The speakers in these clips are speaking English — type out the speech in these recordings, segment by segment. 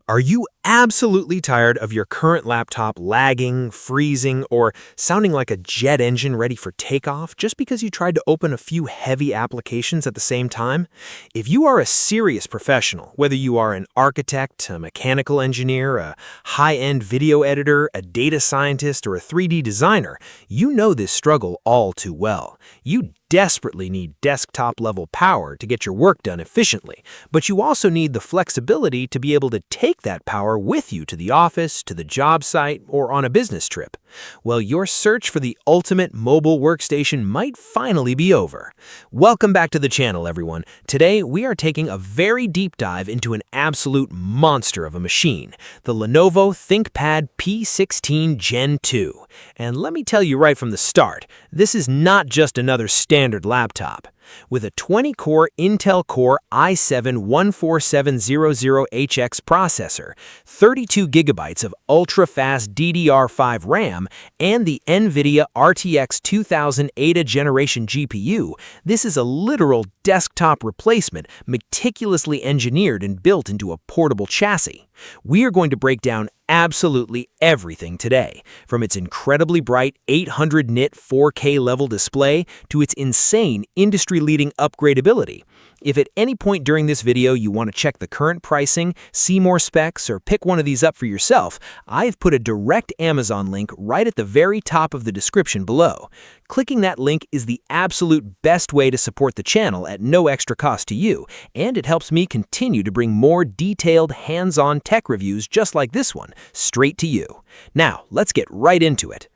Are you absolutely tired of your current laptop lagging, freezing, or sounding like a jet engine ready for takeoff just because you tried to open a few heavy applications at the same time? If you are a serious professional, whether you are an architect, a mechanical engineer, a high-end video editor, a data scientist, or a 3D designer, you know this struggle all too well. You desperately need desktop-level power to get your work done efficiently, but you also need the flexibility to be able to take that power with you to the office, to the job site, or on a business trip. Well, your search for the ultimate mobile workstation might finally be over. Welcome back to the channel, everyone. Today, we are taking a very deep dive into an absolute monster of a machine, the Lenovo ThinkPad P16 Gen 2. And let me tell you right from the start, this is not just another standard laptop. With a 20-core Intel Core i7-14700HX processor, 32 gigabytes of ultra-fast DDR5 RAM, and the NVIDIA RTX 2000 Ada generation GPU, this is a literal desktop replacement meticulously engineered and built into a portable chassis. We are going to break down absolutely everything today, from its incredibly bright 800 nit 4K level display to its insane industry-leading upgradability. If at any point during this video you want to check the current pricing, see more specs, or pick one of these up for yourself, I've put a direct Amazon link right at the very top of the description below. Clicking that link is the absolute best way to support the channel at no extra cost to you, and it helps me continue to bring more detailed, hands-on tech reviews just like this one, straight to you. Now, let's get right into it.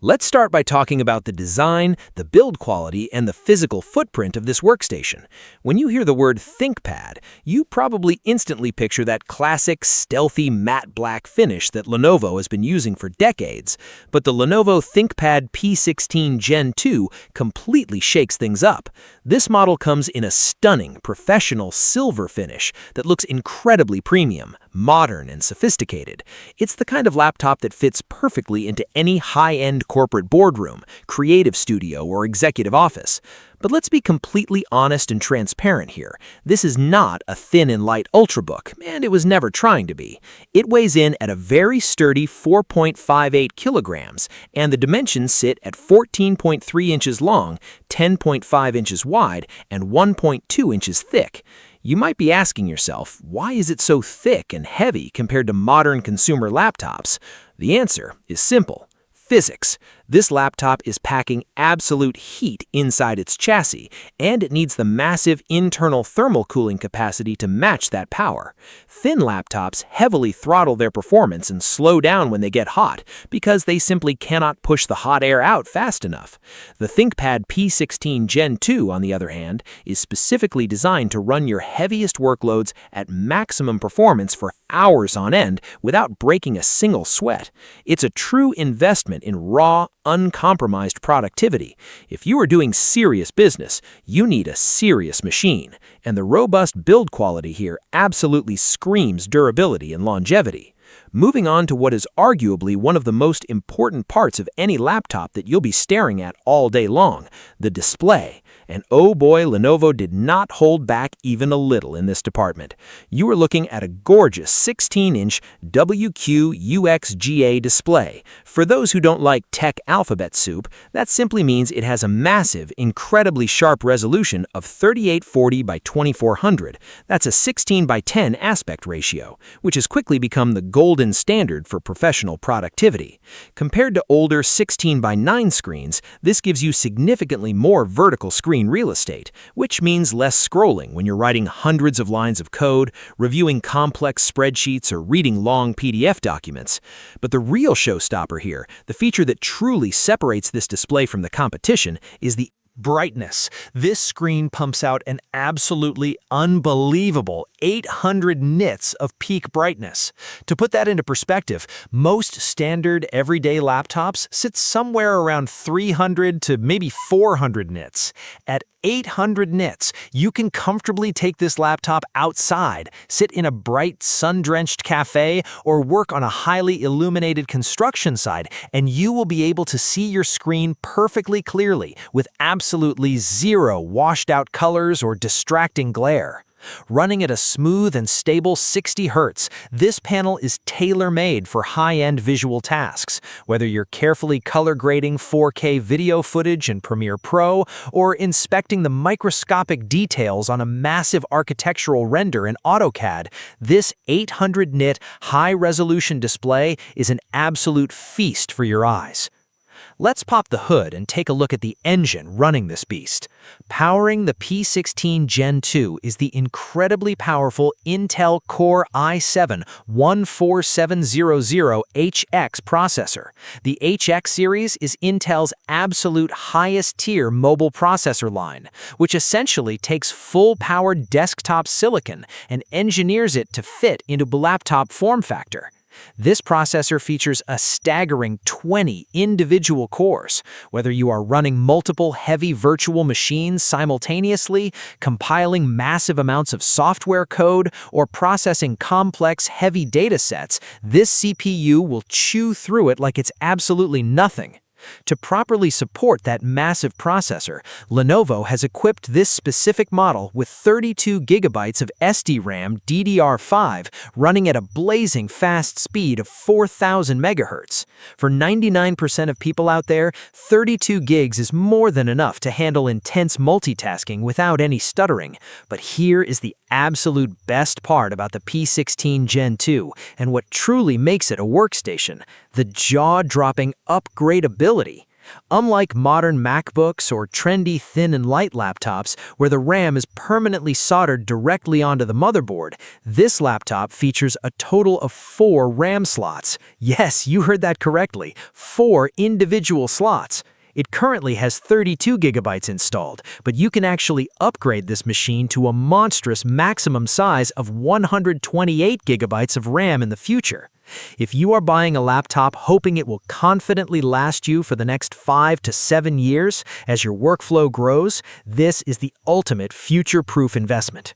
Let's start by talking about the design, the build quality, and the physical footprint of this workstation. When you hear the word ThinkPad, you probably instantly picture that classic, stealthy matte black finish that Lenovo has been using for decades. But the Lenovo ThinkPad P16 Gen 2 completely shakes things up. This model comes in a stunning, professional silver finish that looks incredibly premium, modern, and sophisticated. It's the kind of laptop that fits perfectly into any high-end corporate boardroom, creative studio, or executive office. But let's be completely honest and transparent here. This is not a thin and light ultrabook, and it was never trying to be. It weighs in at a very sturdy 4.58 kilograms, and the dimensions sit at 14.3 inches long, 10.5 inches wide, and 1.2 inches thick. You might be asking yourself, why is it so thick and heavy compared to modern consumer laptops? The answer is simple. Physics. This laptop is packing absolute heat inside its chassis, and it needs the massive internal thermal cooling capacity to match that power. Thin laptops heavily throttle their performance and slow down when they get hot because they simply cannot push the hot air out fast enough. The ThinkPad P16 Gen 2, on the other hand, is specifically designed to run your heaviest workloads at maximum performance for hours on end without breaking a single sweat. It's a true investment in raw, uncompromised productivity. If you are doing serious business, you need a serious machine, and the robust build quality here absolutely screams durability and longevity. Moving on to what is arguably one of the most important parts of any laptop that you'll be staring at all day long, the display. And oh boy, Lenovo did not hold back even a little in this department. You are looking at a gorgeous 16-inch WQXGA display. For those who don't like tech alphabet soup, that simply means it has a massive, incredibly sharp resolution of 3840 by 2400. That's a 16 by 10 aspect ratio, which has quickly become the golden standard for professional productivity. Compared to older 16 by 9 screens, this gives you significantly more vertical screen real estate, which means less scrolling when you're writing hundreds of lines of code, reviewing complex spreadsheets, or reading long PDF documents. But the real showstopper here, the feature that truly separates this display from the competition, is the brightness. This screen pumps out an absolutely unbelievable 800 nits of peak brightness. To put that into perspective, most standard everyday laptops sit somewhere around 300 to maybe 400 nits. At 800 nits, you can comfortably take this laptop outside, sit in a bright, sun-drenched cafe, or work on a highly illuminated construction site, and you will be able to see your screen perfectly clearly with absolutely zero washed-out colors or distracting glare. Running at a smooth and stable 60 Hz, this panel is tailor-made for high-end visual tasks. Whether you're carefully color grading 4K video footage in Premiere Pro or inspecting the microscopic details on a massive architectural render in AutoCAD, this 800-nit high-resolution display is an absolute feast for your eyes. Let's pop the hood and take a look at the engine running this beast. Powering the P16 Gen 2 is the incredibly powerful Intel Core i7-14700HX processor. The HX series is Intel's absolute highest-tier mobile processor line, which essentially takes full-powered desktop silicon and engineers it to fit into a laptop form factor. This processor features a staggering 20 individual cores. Whether you are running multiple heavy virtual machines simultaneously, compiling massive amounts of software code, or processing complex heavy data sets, this CPU will chew through it like it's absolutely nothing. To properly support that massive processor, Lenovo has equipped this specific model with 32 GB of SDRAM DDR5 running at a blazing fast speed of 4,000 MHz. For 99% of people out there, 32 gigs is more than enough to handle intense multitasking without any stuttering. But here is the absolute best part about the P16 Gen 2 and what truly makes it a workstation: the jaw-dropping upgradability. Unlike modern MacBooks or trendy thin and light laptops where the RAM is permanently soldered directly onto the motherboard, this laptop features a total of 4 RAM slots. Yes, you heard that correctly, 4 individual slots. It currently has 32 GB installed, but you can actually upgrade this machine to a monstrous maximum size of 128 GB of RAM in the future. If you are buying a laptop hoping it will confidently last you for the next 5 to 7 years as your workflow grows, this is the ultimate future-proof investment.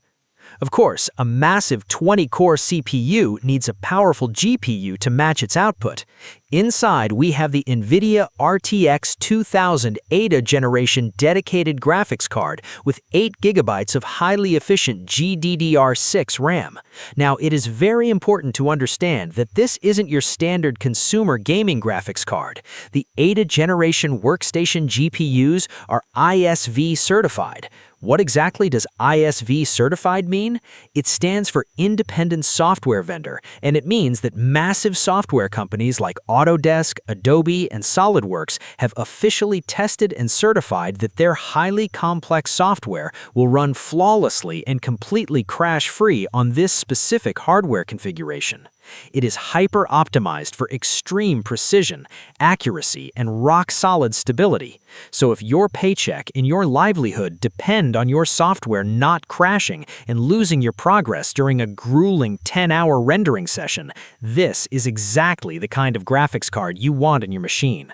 Of course, a massive 20-core CPU needs a powerful GPU to match its output. Inside, we have the NVIDIA RTX 2000 Ada generation dedicated graphics card with 8 GB of highly efficient GDDR6 RAM. Now, it is very important to understand that this isn't your standard consumer gaming graphics card. The Ada generation workstation GPUs are ISV-certified. What exactly does ISV-certified mean? It stands for Independent Software Vendor, and it means that massive software companies like Autodesk, Adobe, and SolidWorks have officially tested and certified that their highly complex software will run flawlessly and completely crash-free on this specific hardware configuration. It is hyper-optimized for extreme precision, accuracy, and rock-solid stability. So if your paycheck and your livelihood depend on your software not crashing and losing your progress during a grueling 10-hour rendering session, this is exactly the kind of graphics card you want in your machine.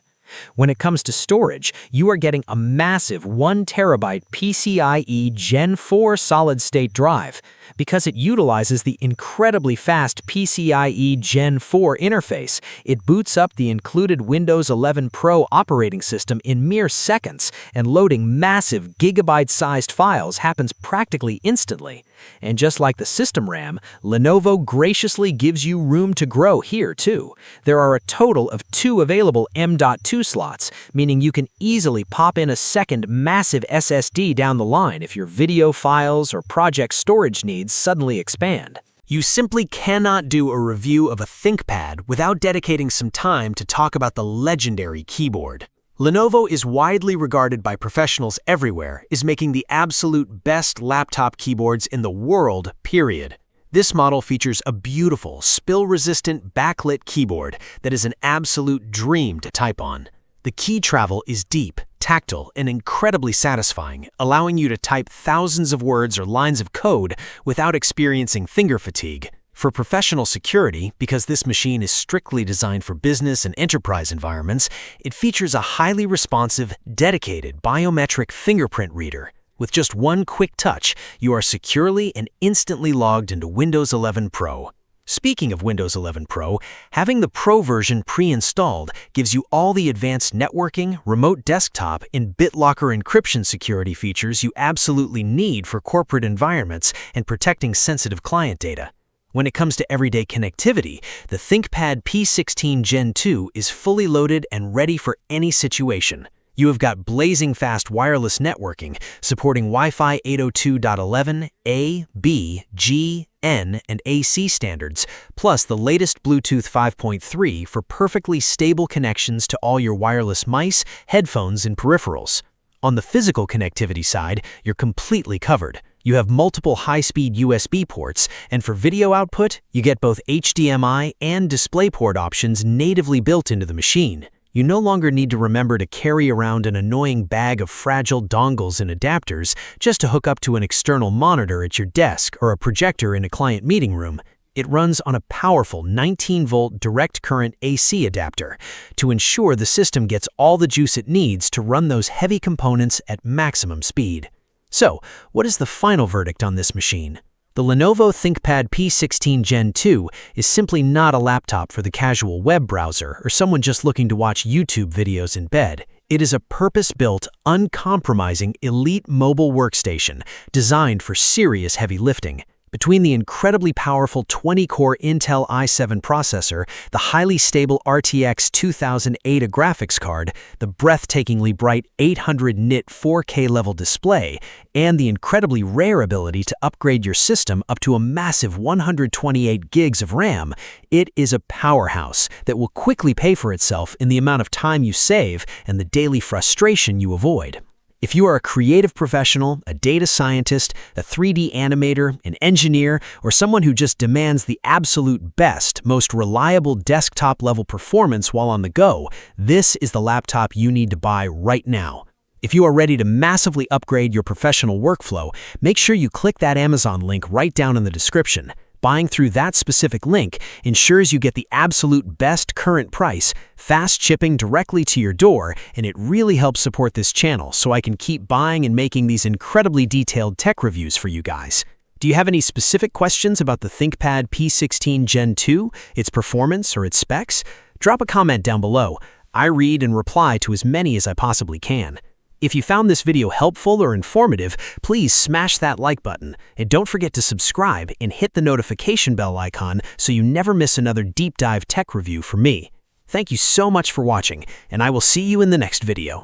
When it comes to storage, you are getting a massive 1 TB PCIe Gen 4 solid-state drive. Because it utilizes the incredibly fast PCIe Gen 4 interface, it boots up the included Windows 11 Pro operating system in mere seconds, and loading massive gigabyte-sized files happens practically instantly. And just like the system RAM, Lenovo graciously gives you room to grow here too. There are a total of 2 available M.2 slots, meaning you can easily pop in a second massive SSD down the line if your video files or project storage needs suddenly expand. You simply cannot do a review of a ThinkPad without dedicating some time to talk about the legendary keyboard. Lenovo is widely regarded by professionals everywhere as making the absolute best laptop keyboards in the world, period. This model features a beautiful, spill-resistant backlit keyboard that is an absolute dream to type on. The key travel is deep, tactile, and incredibly satisfying, allowing you to type thousands of words or lines of code without experiencing finger fatigue. For professional security, because this machine is strictly designed for business and enterprise environments, it features a highly responsive, dedicated biometric fingerprint reader. With just one quick touch, you are securely and instantly logged into Windows 11 Pro. Speaking of Windows 11 Pro, having the Pro version pre-installed gives you all the advanced networking, remote desktop, and BitLocker encryption security features you absolutely need for corporate environments and protecting sensitive client data. When it comes to everyday connectivity, the ThinkPad P16 Gen 2 is fully loaded and ready for any situation. You have got blazing fast wireless networking, supporting Wi-Fi 802.11, A, B, G, N, and AC standards, plus the latest Bluetooth 5.3 for perfectly stable connections to all your wireless mice, headphones, and peripherals. On the physical connectivity side, you're completely covered. You have multiple high-speed USB ports, and for video output, you get both HDMI and DisplayPort options natively built into the machine. You no longer need to remember to carry around an annoying bag of fragile dongles and adapters just to hook up to an external monitor at your desk or a projector in a client meeting room. It runs on a powerful 19-volt direct current AC adapter to ensure the system gets all the juice it needs to run those heavy components at maximum speed. So, what is the final verdict on this machine? The Lenovo ThinkPad P16 Gen 2 is simply not a laptop for the casual web browser or someone just looking to watch YouTube videos in bed. It is a purpose-built, uncompromising, elite mobile workstation designed for serious heavy lifting. Between the incredibly powerful 20-core Intel i7 processor, the highly stable RTX 2000 ADA graphics card, the breathtakingly bright 800-nit 4K-level display, and the incredibly rare ability to upgrade your system up to a massive 128 gigs of RAM, it is a powerhouse that will quickly pay for itself in the amount of time you save and the daily frustration you avoid. If you are a creative professional, a data scientist, a 3D animator, an engineer, or someone who just demands the absolute best, most reliable desktop-level performance while on the go, this is the laptop you need to buy right now. If you are ready to massively upgrade your professional workflow, make sure you click that Amazon link right down in the description. Buying through that specific link ensures you get the absolute best current price, fast shipping directly to your door, and it really helps support this channel so I can keep buying and making these incredibly detailed tech reviews for you guys. Do you have any specific questions about the ThinkPad P16 Gen 2, its performance, or its specs? Drop a comment down below. I read and reply to as many as I possibly can. If you found this video helpful or informative, please smash that like button, and don't forget to subscribe and hit the notification bell icon so you never miss another deep dive tech review from me. Thank you so much for watching, and I will see you in the next video.